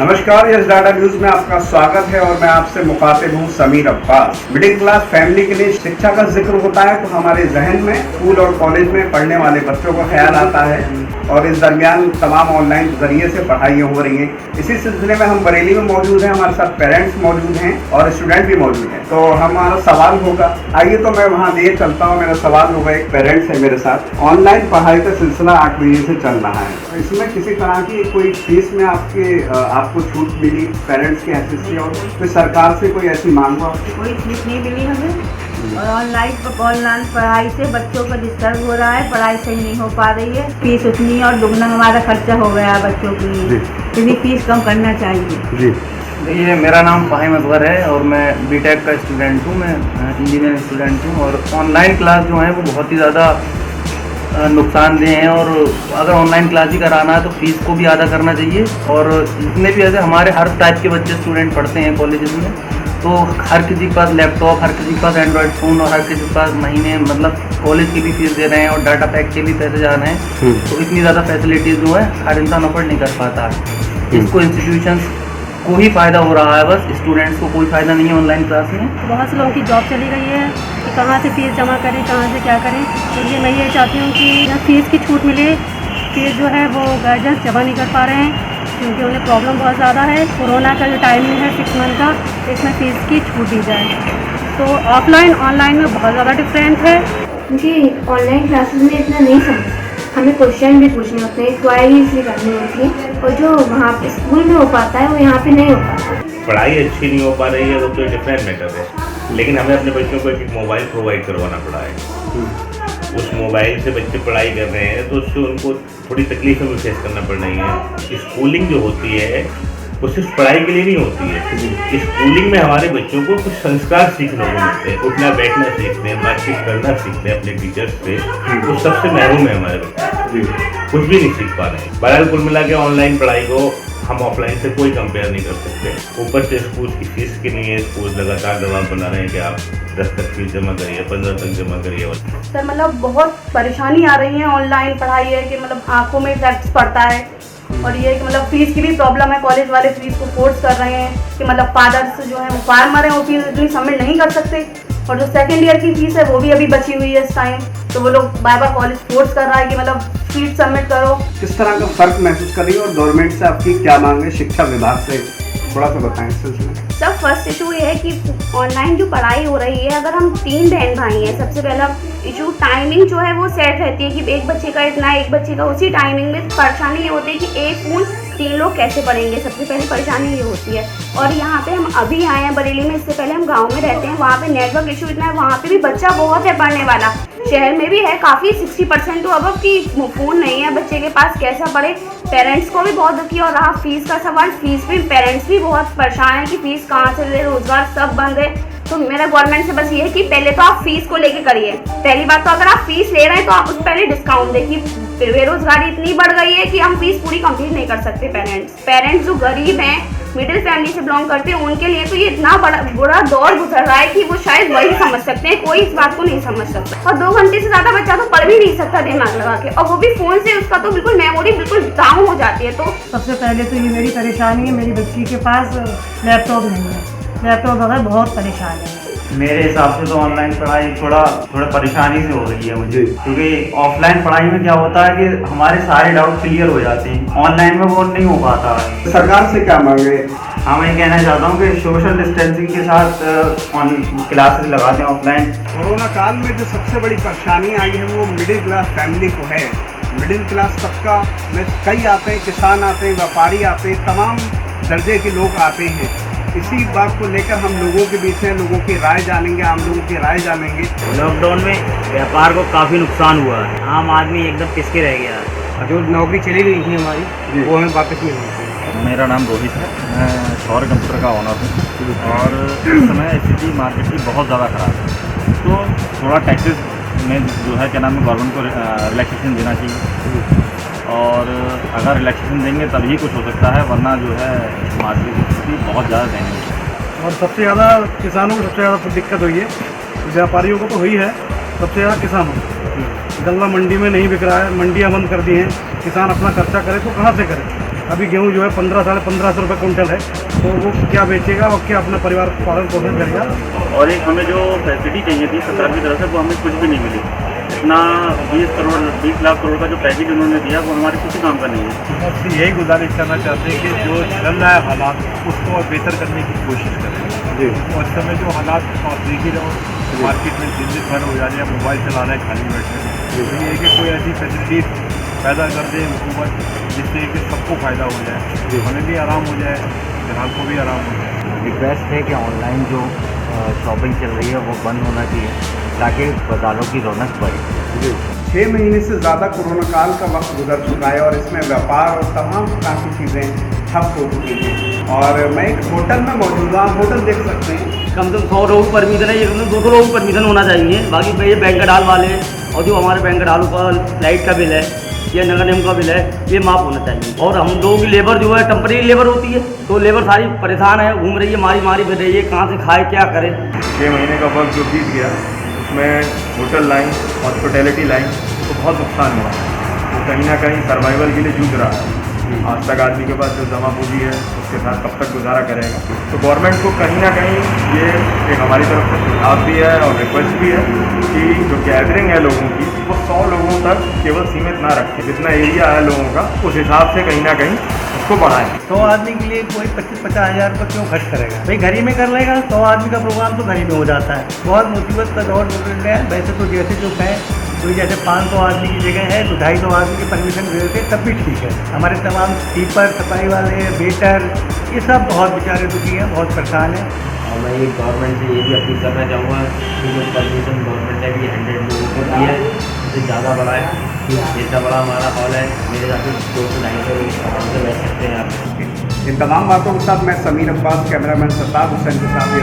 नमस्कार, yes data news में आपका स्वागत है और मैं आपसे मुखातिब हूँ Sameer Abbas. Middle class family के लिए शिक्षा का जिक्र होता है तो हमारे जहन में स्कूल और कॉलेज में पढ़ने वाले बच्चों का ख्याल आता है और इस दरमियान तमाम ऑनलाइन जरिए से पढ़ाइयाँ हो रही हैं। इसी सिलसिले में हम बरेली में मौजूद हैं, हमारे साथ पेरेंट्स मौजूद हैं और स्टूडेंट भी मौजूद हैं। तो हमारा सवाल होगा, आइए तो मैं वहाँ लिए चलता हूँ। मेरा सवाल होगा, एक पेरेंट्स है मेरे साथ, ऑनलाइन पढ़ाई का सिलसिला 8 महीने से चल रहा है, तो इसमें किसी तरह की कोई फीस में आपको छूट मिली पेरेंट्स के हैसियत से और कोई सरकार से कोई ऐसी मांग हो? कोई छूट नहीं मिली हमें। और ऑनलाइन पढ़ाई से बच्चों को डिस्टर्ब हो रहा है, पढ़ाई सही नहीं हो पा रही है, फीस उतनी और दुगना हमारा खर्चा हो गया है बच्चों के लिए, इसलिए फीस कम करना चाहिए। जी देखिए, मेरा नाम फ़हीम असगर है और मैं बीटेक का स्टूडेंट हूँ, मैं इंजीनियरिंग स्टूडेंट हूँ। और ऑनलाइन क्लास जो है वो बहुत ही ज़्यादा नुकसानदेह हैं और अगर ऑनलाइन क्लास ही कराना है तो फीस को भी अदा करना चाहिए। और जितने भी ऐसे हमारे हर टाइप के बच्चे स्टूडेंट पढ़ते हैं कॉलेज में, तो हर किसी के पास लैपटॉप, हर किसी के पास एंड्रॉयड फ़ोन और हर किसी के पास महीने मतलब कॉलेज की भी फीस दे रहे हैं और डाटा पैक के भी पैसे जा रहे हैं। तो इतनी ज़्यादा फैसिलिटीज़ जो है हर इंसान अफोर्ड नहीं कर पाता है। इसको इंस्टीट्यूशंस को ही फ़ायदा हो रहा है, बस स्टूडेंट्स को कोई फ़ायदा नहीं है ऑनलाइन क्लास में। बहुत से लोगों की जॉब चली गई है कि कहाँ से फीस जमा करें, कहाँ से क्या करें। इसलिए मैं ये चाहती हूँ कि फीस की छूट मिले। फीस जो है वो गार्जियंस जमा नहीं कर पा रहे हैं क्योंकि उन्हें प्रॉब्लम बहुत ज़्यादा है। कोरोना का जो टाइमिंग है 6 मंथ का, इसमें फ़ीस की छूट दी जाए। तो ऑफलाइन ऑनलाइन में बहुत ज़्यादा डिफरेंट है। जी, ऑनलाइन क्लासेस में इतना नहीं समझ, हमें क्वेश्चन भी पूछने होते हैं, क्वायरीज भी करनी होती है और जो वहाँ पे स्कूल में हो पाता है वो यहाँ पे नहीं हो पाता। पढ़ाई अच्छी नहीं हो पा रही है तो डिफरेंट मैटर है, लेकिन हमें अपने बच्चों को एक मोबाइल प्रोवाइड करवाना पड़ा है। उस मोबाइल से बच्चे पढ़ाई कर रहे हैं तो उससे उनको थोड़ी तकलीफें भी फेस करना पड़ रही है। स्कूलिंग जो होती है वो सिर्फ पढ़ाई के लिए नहीं होती है। स्कूलिंग में हमारे बच्चों को कुछ संस्कार सीखने को मिलते हैं, उठना बैठना सीखते हैं, बातचीत करना सीखते हैं अपने टीचर्स से। वो सबसे महरूम है हमारे बच्चे, कुछ भी नहीं सीख पा रहे हैं। बहरहाल कुल मिला के ऑनलाइन पढ़ाई को हम ऑफलाइन से कोई कंपेयर नहीं कर सकते। ऊपर से स्कूल की फीस के लिए स्कूल लगातार दबाव बना रहे हैं कि आप 10 तक फीस जमा करिए, 15 तक जमा करिए। सर मतलब बहुत परेशानी आ रही है। ऑनलाइन पढ़ाई है कि मतलब आंखों में इफेक्ट पड़ता है और ये कि मतलब फीस की भी प्रॉब्लम है। कॉलेज वाले फीस को फोर्स कर रहे हैं कि मतलब फादर्स जो है वो फार्मर हैं, वो फीस इतनी सबमिट नहीं कर सकते। और जो सेकेंड ईयर की फीस है वो भी अभी बची हुई है इस टाइम, तो वो लोग बार बार कॉलेज फोर्स कर रहा है कि मतलब फीस सबमिट करो। किस तरह का फर्क महसूस कर रही है और गवर्नमेंट से आपकी क्या मांग है, शिक्षा विभाग से थोड़ा सा बताएं इस सिलसिले में। सर फर्स्ट इशू ये है कि ऑनलाइन जो पढ़ाई हो रही है, अगर हम 3 बहन भाई हैं, सबसे पहला इशू टाइमिंग जो है वो सेट रहती है कि एक बच्चे का इतना, एक बच्चे का उसी टाइमिंग में। परेशानी ये होती है कि एक फोन 3 लोग कैसे पढ़ेंगे, सबसे पहले परेशानी ये होती है। और यहाँ पे हम अभी आए हैं बरेली में, इससे पहले हम गांव में रहते हैं, वहाँ पे नेटवर्क इशू इतना है, वहाँ पे भी बच्चा बहुत है पढ़ने वाला। शहर में भी है काफ़ी 60% तो अब की फ़ोन नहीं है बच्चे के पास, कैसा पढ़े। पेरेंट्स को भी बहुत दुखी और रहा फीस का सवाल, फीस भी पेरेंट्स भी बहुत परेशान है कि फ़ीस कहाँ से दे, रोज़गार सब बंद है। तो मेरा गवर्नमेंट से बस ये है कि पहले तो आप फीस को लेके करिए। पहली बात तो अगर आप फीस ले रहे हैं तो आप उस पहले डिस्काउंट देखिए। बेरोजगारी इतनी बढ़ गई है कि हम फीस पूरी कंप्लीट नहीं कर सकते। पेरेंट्स जो गरीब हैं, मिडिल फैमिली से बिलोंग करते हैं, उनके लिए तो ये इतना बुरा दौर गुजर रहा है कि वो शायद वही समझ सकते हैं, कोई इस बात को नहीं समझ सकता। और 2 घंटे से ज़्यादा बच्चा तो पढ़ भी नहीं सकता दिमाग लगा के, और वो भी फ़ोन से, उसका तो बिल्कुल मेमोरी बिल्कुल डाउन हो जाती है। तो सबसे पहले तो ये मेरी परेशानी है, मेरी बच्ची के पास लैपटॉप नहीं है, लैपटॉप बगैर बहुत परेशान है। मेरे हिसाब से तो ऑनलाइन पढ़ाई थोड़ा परेशानी से हो रही है मुझे, क्योंकि ऑफलाइन पढ़ाई में क्या होता है कि हमारे सारे डाउट क्लियर हो जाते हैं, ऑनलाइन में वो नहीं हो पाता है। सरकार से क्या मांगे? हाँ, मैं कहना चाहता हूँ कि सोशल डिस्टेंसिंग के साथ क्लासेस लगाते हैं ऑफलाइन। कोरोना काल में जो सबसे बड़ी परेशानी आई है वो मिडिल क्लास फैमिली को है। मिडिल क्लास तबका में कई आते हैं, किसान आते हैं, व्यापारी आते हैं, तमाम दर्जे के लोग आते हैं। इसी बात को लेकर हम लोगों के बीच में लोगों की राय जानेंगे, आम लोगों की राय जानेंगे। लॉकडाउन में व्यापार को काफ़ी नुकसान हुआ है, आम आदमी एकदम पिसके रह गया है। जो नौकरी चली गई थी हमारी वो हमें वापस मिल गई। मेरा नाम रोहित है, मैं सौर कंप्यूटर का ओनर हूँ और इस समय स्थिति मार्केट की बहुत ज़्यादा ख़राब है, तो थोड़ा टैक्सेस में जो है क्या नाम है गवर्नमेंट को रिलैक्सेशन देना चाहिए। और अगर रिलैक्सेशन देंगे तभी कुछ हो सकता है, वरना जो है मार्केट की स्थिति बहुत ज़्यादा दैनीय है। और सबसे ज़्यादा किसानों को सबसे ज़्यादा दिक्कत हुई है, व्यापारियों को तो हुई है, सबसे ज़्यादा किसानों को। गल्ला मंडी में नहीं बिक रहा है, मंडियाँ बंद कर दी हैं, किसान अपना खर्चा करे तो कहाँ से करे। अभी गेहूँ जो है 15 साढ़े 1500 रुपये कुंटल है, तो वो क्या बेचेगा और क्या अपना परिवार पालन पोषण करेगा। और एक हमें जो फैसिलिटी चाहिए थी सरकार की तरफ से वो हमें कुछ भी नहीं मिली। इतना 20 लाख करोड़ का जो पैकेज उन्होंने दिया वो हमारे किसी काम का नहीं है। बस यही गुजारिश करना चाहते हैं कि जो चल रहा है हालात उसको और बेहतर करने की कोशिश करें जी। और इस समय जो हालात आप देख ही रहो, मार्केट में दिन दिन भर हो जा रहे हैं, मोबाइल चला रहे हैं खाली बैठे हैं। तो ये है कि कोई ऐसी फैसिलिटी पैदा कर दे हुकूमत जिससे कि सबको फ़ायदा हो जाए, हमें भी आराम हो जाए, ग्राहक को भी आराम हो जाए। रिक्वेस्ट है कि ऑनलाइन जो शॉपिंग चल रही है वो बंद होना चाहिए ताकि बाज़ारों की रौनक बढ़े। 6 महीने से ज़्यादा कोरोना काल का वक्त गुजर चुका है और इसमें व्यापार और तमाम प्रकार की चीज़ें ठप हो चुकी हैं। और मैं एक होटल में मौजूद हूँ, आप होटल देख सकते हैं। कम से कम 100 लोगों की परमिशन है, ये 200 लोगों की परमिशन होना चाहिए। बाकी ये बैंक डाल वाले और जो हमारे बैंक डालों का लाइट का बिल है या नगर निगम का बिल है, ये माफ़ होना चाहिए। और हम लोगों की लेबर जो है टेम्परेरी लेबर होती है, तो लेबर सारी परेशान है, घूम रही है, मारी फिर रही है, कहाँ से खाए क्या करे। 6 महीने का वक्त जो बीत गया उसमें होटल लाइन, हॉस्पिटैलिटी लाइन को बहुत नुकसान हुआ। वो कहीं ना कहीं सर्वाइवल के लिए जूझ रहा है। आज तक आदमी के पास जो जमा पूंजी है उसके साथ कब तक गुजारा करेगा। तो गवर्नमेंट को कहीं ना कहीं ये एक हमारी तरफ से सुझाव भी है और रिक्वेस्ट भी है कि जो गैदरिंग है लोगों की वो 100 लोगों तक केवल सीमित ना रखें। जितना एरिया है लोगों का उस हिसाब से कहीं ना कहीं उसको बढ़ाएं। 100 आदमी के लिए कोई 25-50 हज़ार रुपये क्यों खर्च करेगा भाई, घर ही में कर लेगा। 100 आदमी का प्रोग्राम तो घर ही में हो जाता है। बहुत मुसीबत का दौर गुजर रहा है। वैसे तो जैसे जो है तो जैसे 500 आदमी की जगह है तो 250 आदमी की परमिशन दे देते तब भी ठीक है। हमारे तमाम कीपर, सफाई वाले, वेटर, ये सब बहुत बेचारे दुखी हैं, बहुत परेशान हैं। और मैं ये गवर्नमेंट से ये भी अपील करना चाहूँगा कि जो परमिशन गवर्नमेंट ने भी 100 लोगों को दी है उससे ज़्यादा बड़ा है। जितना बड़ा हमारा हॉल है मेरे हिसाब से 200-250 लोग आराम से बैठ सकते हैं यहाँ। इन तमाम बातों के साथ मैं समीर अब्बास, कैमरामैन सत्तार हुसैन के साथ ये